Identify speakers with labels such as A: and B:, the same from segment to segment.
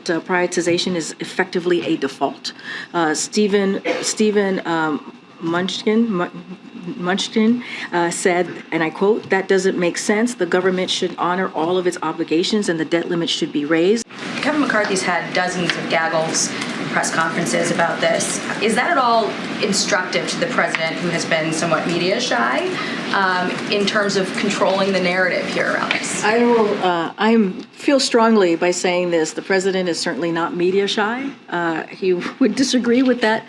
A: privatization is effectively a default. Stephen Munchkin said, and I quote, "That doesn't make sense. The government should honor all of its obligations and the debt limit should be raised."
B: Kevin McCarthy's had dozens of gaggles and press conferences about this. Is that at all instructive to the president, who has been somewhat media shy, in terms of controlling the narrative here around this?
A: I feel strongly by saying this. The president is certainly not media shy. He would disagree with that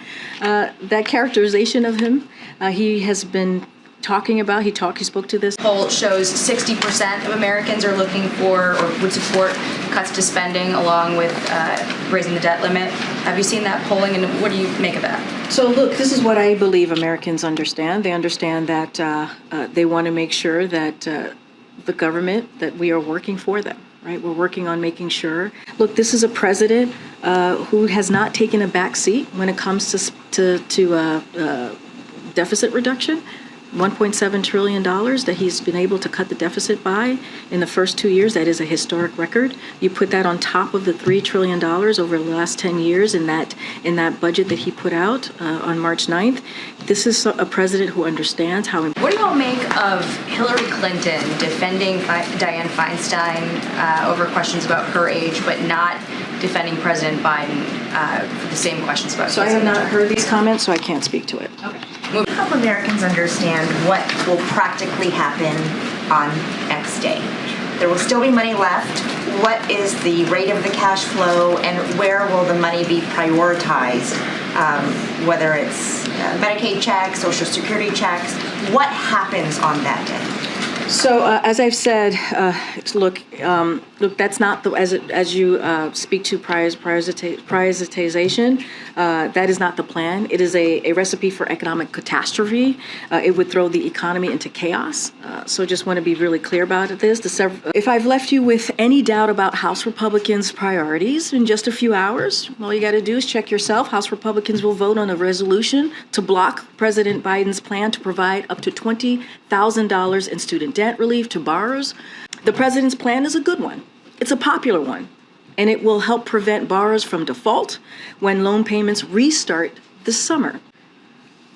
A: characterization of him. He has been talking about, he spoke to this.
B: Poll shows 60% of Americans are looking for or would support cuts to spending along with raising the debt limit. Have you seen that polling, and what do you make of that?
A: So look, this is what I believe Americans understand. They understand that they want to make sure that the government, that we are working for them, right? We're working on making sure. Look, this is a president who has not taken a back seat when it comes to deficit reduction. $1.7 trillion that he's been able to cut the deficit by in the first 2 years. That is a historic record. You put that on top of the $3 trillion over the last 10 years in that budget that he put out on March 9th. This is a president who understands how important.
B: What do you all make of Hillary Clinton defending Dianne Feinstein over questions about her age, but not defending President Biden for the same questions about his age?
A: So I have not heard these comments, so I can't speak to it.
B: Okay.
C: Help Americans understand what will practically happen on X day. There will still be money left. What is the rate of the cash flow, and where will the money be prioritized? Whether it's Medicaid checks, Social Security checks, what happens on that day?
A: So as I've said, look, that's not the as you speak to prioritization. That is not the plan. It is a recipe for economic catastrophe. It would throw the economy into chaos. So just want to be really clear about this. If I've left you with any doubt about House Republicans' priorities in just a few hours, all you got to do is check yourself. House Republicans will vote on a resolution to block President Biden's plan to provide up to $20,000 in student debt relief to borrowers. The president's plan is a good one. It's a popular one, and it will help prevent borrowers from default when loan payments restart this summer.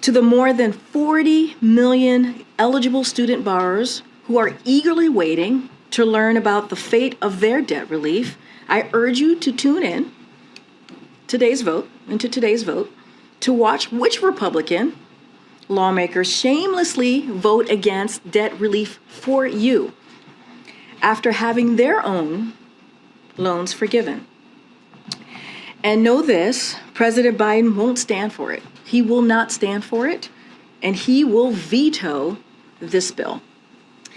A: To the more than 40 million eligible student borrowers who are eagerly waiting to learn about the fate of their debt relief, I urge you to tune in today's vote to watch which Republican lawmakers shamelessly vote against debt relief for you after having their own loans forgiven. And know this, President Biden won't stand for it. He will not stand for it, and he will veto this bill.